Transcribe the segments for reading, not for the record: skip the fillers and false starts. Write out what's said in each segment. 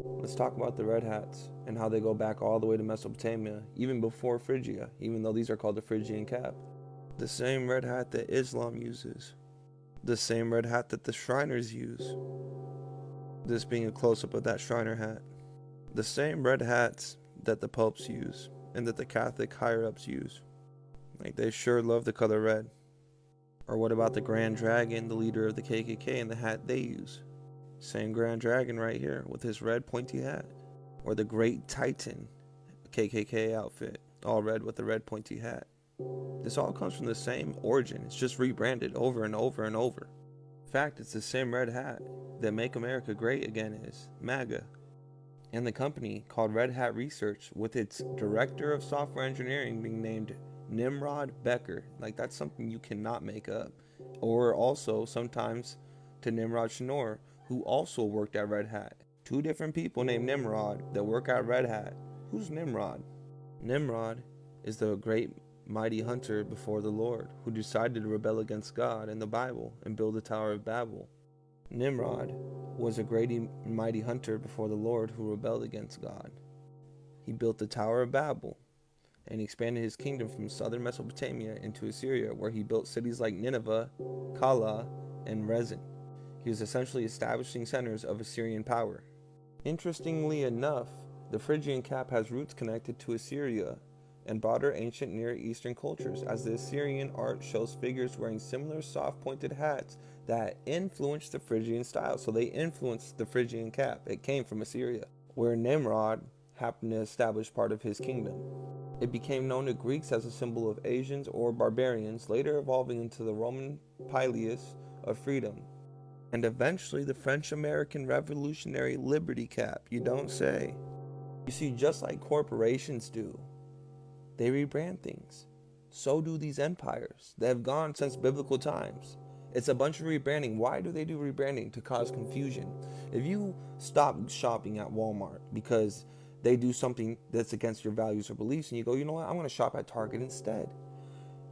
Let's talk about the red hats and how they go back all the way to Mesopotamia, even before Phrygia, even though these are called the Phrygian cap. The same red hat that Islam uses, the same red hat that the Shriners use, this being a close-up of that Shriner hat. The same red hats that the popes use and that the Catholic higher-ups use. Like, they sure love the color red. Or what about the Grand Dragon, the leader of the KKK, and the hat they use? Same Grand Dragon right here with his red pointy hat. Or the Great Titan KKK outfit, all red with the red pointy hat. This all comes from the same origin. It's just rebranded over and over and over. In fact, it's the same red hat that Make America Great Again is, MAGA. And the company called Red Hat Research, with its director of software engineering being named Nimrod Becker. Like, that's something you cannot make up. Or also sometimes to Nimrod Shanor, who also worked at Red Hat. Two different people named Nimrod that work at Red Hat. Who's Nimrod? Nimrod is the great mighty hunter before the Lord, who decided to rebel against God and the Bible and build the Tower of Babel. Nimrod was a great and mighty hunter before the Lord who rebelled against God. He built the Tower of Babel and expanded his kingdom from southern Mesopotamia into Assyria, where he built cities like Nineveh, Calah, and Rezin. He was essentially establishing centers of Assyrian power. Interestingly enough, the Phrygian cap has roots connected to Assyria and broader ancient Near Eastern cultures, as the Assyrian art shows figures wearing similar soft-pointed hats that influenced the Phrygian style. So they influenced the Phrygian cap. It came from Assyria, where Nimrod happened to establish part of his kingdom. It became known to Greeks as a symbol of Asians or barbarians, later evolving into the Roman pileus of freedom, and eventually the French-American Revolutionary Liberty Cap. You don't say. You see, just like corporations do, they rebrand things. So do these empires. They have gone since biblical times. It's a bunch of rebranding. Why do they do rebranding? To cause confusion. If you stop shopping at Walmart because they do something that's against your values or beliefs, and you go, you know what, I'm going to shop at Target instead.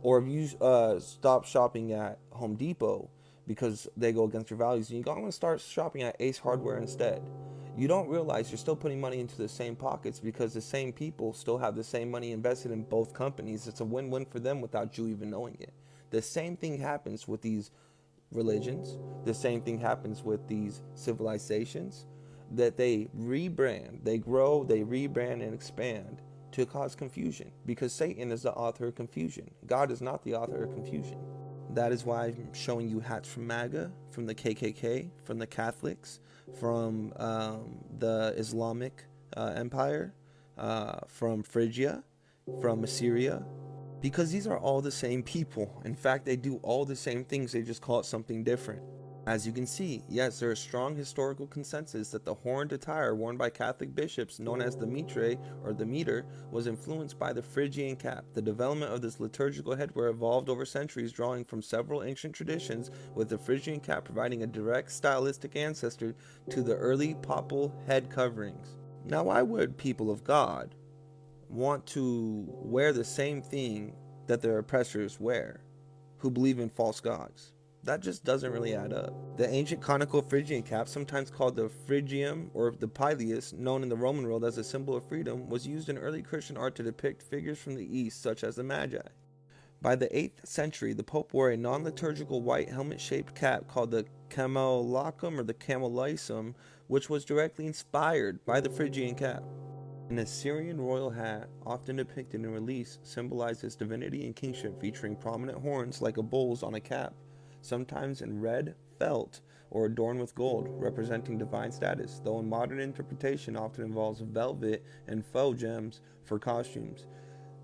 Or if you stop shopping at Home Depot because they go against your values, and you go, I'm going to start shopping at Ace Hardware instead. You don't realize you're still putting money into the same pockets, because the same people still have the same money invested in both companies. It's a win-win for them without you even knowing it. The same thing happens with these religions. The same thing happens with these civilizations, that they rebrand, they grow, they rebrand and expand to cause confusion, because Satan is the author of confusion. God is not the author of confusion. That is why I'm showing you hats from MAGA, from the KKK, from the Catholics, from the Islamic Empire, from Phrygia, from Assyria, because these are all the same people. In fact, they do all the same things, they just call it something different. As you can see, yes, there is strong historical consensus that the horned attire worn by Catholic bishops, known as the mitre or the mitre, was influenced by the Phrygian cap. The development of this liturgical headwear evolved over centuries, drawing from several ancient traditions, with the Phrygian cap providing a direct stylistic ancestor to the early papal head coverings. Now, why would people of God want to wear the same thing that their oppressors wear, who believe in false gods? That just doesn't really add up. The ancient conical Phrygian cap, sometimes called the Phrygium or the pileus, known in the Roman world as a symbol of freedom, was used in early Christian art to depict figures from the East, such as the Magi. By the 8th century, the Pope wore a non-liturgical white helmet-shaped cap called the camelocum or the camelysum, which was directly inspired by the Phrygian cap. An Assyrian royal hat, often depicted in reliefs, symbolizes divinity and kingship, featuring prominent horns like a bull's on a cap, sometimes in red felt or adorned with gold, representing divine status, though in modern interpretation often involves velvet and faux gems for costumes,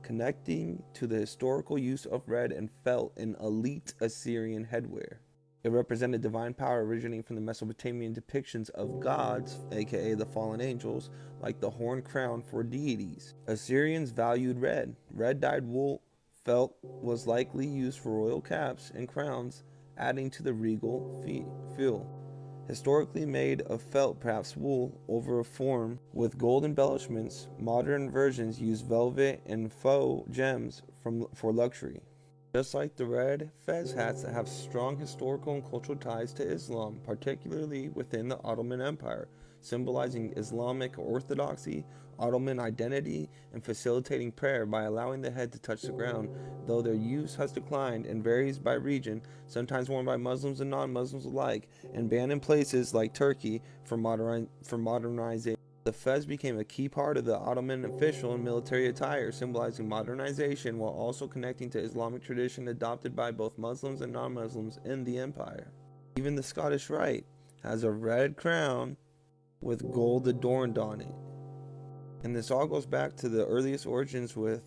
connecting to the historical use of red and felt in elite Assyrian headwear. It represented divine power originating from the Mesopotamian depictions of gods, aka the fallen angels, like the horned crown for deities. Assyrians valued red. Red dyed wool felt was likely used for royal caps and crowns, adding to the regal feel. Historically made of felt, perhaps wool, over a form with gold embellishments, modern versions use velvet and faux gems for luxury. Just like the red fez hats that have strong historical and cultural ties to Islam, particularly within the Ottoman Empire, symbolizing Islamic orthodoxy, Ottoman identity, and facilitating prayer by allowing the head to touch the ground, though their use has declined and varies by region, sometimes worn by Muslims and non-Muslims alike, and banned in places like Turkey for modernization. The fez became a key part of the Ottoman official and military attire, symbolizing modernization while also connecting to Islamic tradition adopted by both Muslims and non-Muslims in the empire. Even the Scottish Rite has a red crown with gold adorned on it. And this all goes back to the earliest origins with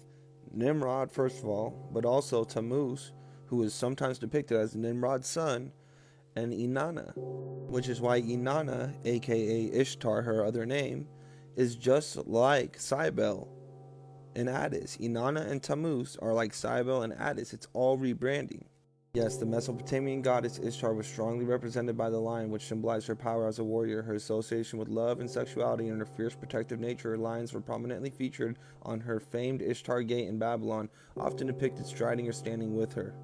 Nimrod, first of all, but also Tammuz, who is sometimes depicted as Nimrod's son, and Inanna, which is why Inanna, aka Ishtar, her other name, is just like Cybele and Attis. Inanna and Tammuz are like Cybele and Attis. It's all rebranding. Yes, the Mesopotamian goddess Ishtar was strongly represented by the lion, which symbolized her power as a warrior. Her association with love and sexuality and her fierce protective nature. Lions were prominently featured on her famed Ishtar Gate in Babylon, often depicted striding or standing with her.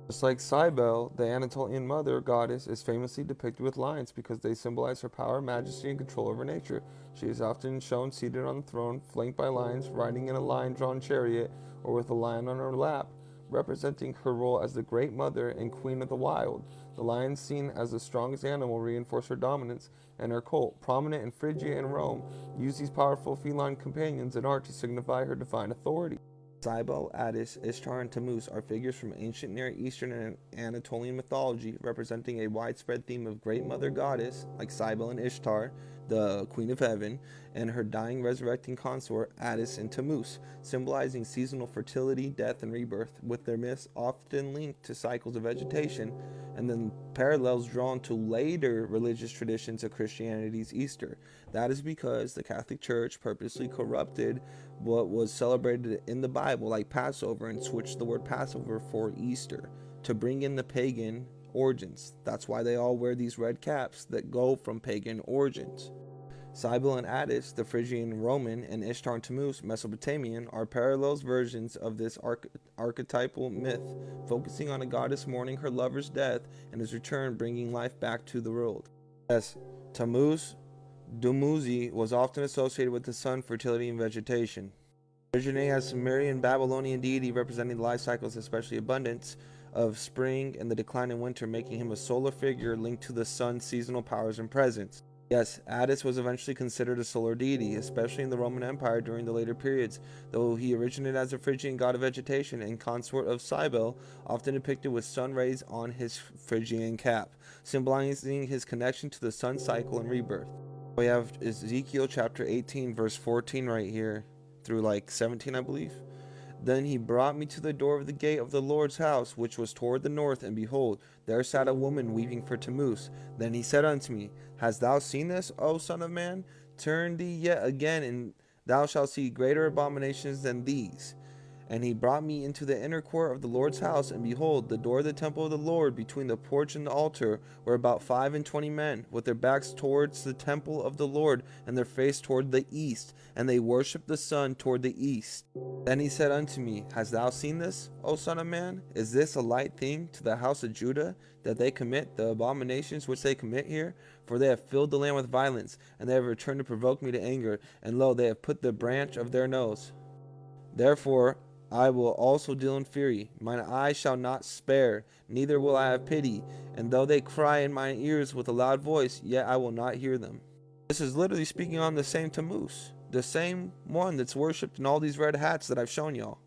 Just like Cybele, the Anatolian mother goddess is famously depicted with lions because they symbolize her power, majesty, and control over nature. She is often shown seated on the throne, flanked by lions, riding in a lion-drawn chariot, or with a lion on her lap, representing her role as the great mother and queen of the wild. The lion, seen as the strongest animal, reinforced her dominance, and her cult, prominent in Phrygia and Rome, used these powerful feline companions in art to signify her divine authority. Cybele, Attis, Ishtar, and Tammuz are figures from ancient Near Eastern and Anatolian mythology, representing a widespread theme of great mother goddess, like Cybele and Ishtar, the queen of heaven, and her dying resurrecting consort, Attis and Tammuz, symbolizing seasonal fertility, death, and rebirth, with their myths often linked to cycles of vegetation, and then parallels drawn to later religious traditions of Christianity's Easter. That is because the Catholic Church purposely corrupted what was celebrated in the Bible, like Passover, and switched the word Passover for Easter to bring in the pagan origins. That's why they all wear these red caps that go from pagan origins. Cybele and Attis, the Phrygian Roman, and Ishtar and Tammuz, Mesopotamian, are parallels versions of this archetypal myth, focusing on a goddess mourning her lover's death and his return, bringing life back to the world. Yes, Tammuz, Dumuzi, was often associated with the sun, fertility, and vegetation. Originating as a Sumerian Babylonian deity representing the life cycles, especially abundance of spring and the decline in winter, making him a solar figure linked to the sun's seasonal powers and presence. Yes, Attis was eventually considered a solar deity, especially in the Roman Empire during the later periods, though he originated as a Phrygian god of vegetation and consort of Cybele, often depicted with sun rays on his Phrygian cap, symbolizing his connection to the sun cycle and rebirth. We have Ezekiel chapter 18 verse 14 right here through like 17, I believe. Then he brought me to the door of the gate of the Lord's house, which was toward the north, and behold, there sat a woman weeping for Tammuz. Then he said unto me, Hast thou seen this, O son of man? Turn thee yet again, and thou shalt see greater abominations than these. And he brought me into the inner court of the Lord's house, and behold, the door of the temple of the Lord, between the porch and the altar, were about 25 men, with their backs towards the temple of the Lord, and their face toward the east, and they worshipped the sun toward the east. Then he said unto me, Hast thou seen this, O son of man? Is this a light thing to the house of Judah, that they commit the abominations which they commit here? For they have filled the land with violence, and they have returned to provoke me to anger, and lo, they have put the branch of their nose. Therefore I will also deal in fury. Mine eye shall not spare, neither will I have pity. And though they cry in mine ears with a loud voice, yet I will not hear them. This is literally speaking on the same Tammuz, the same one that's worshipped in all these red hats that I've shown y'all.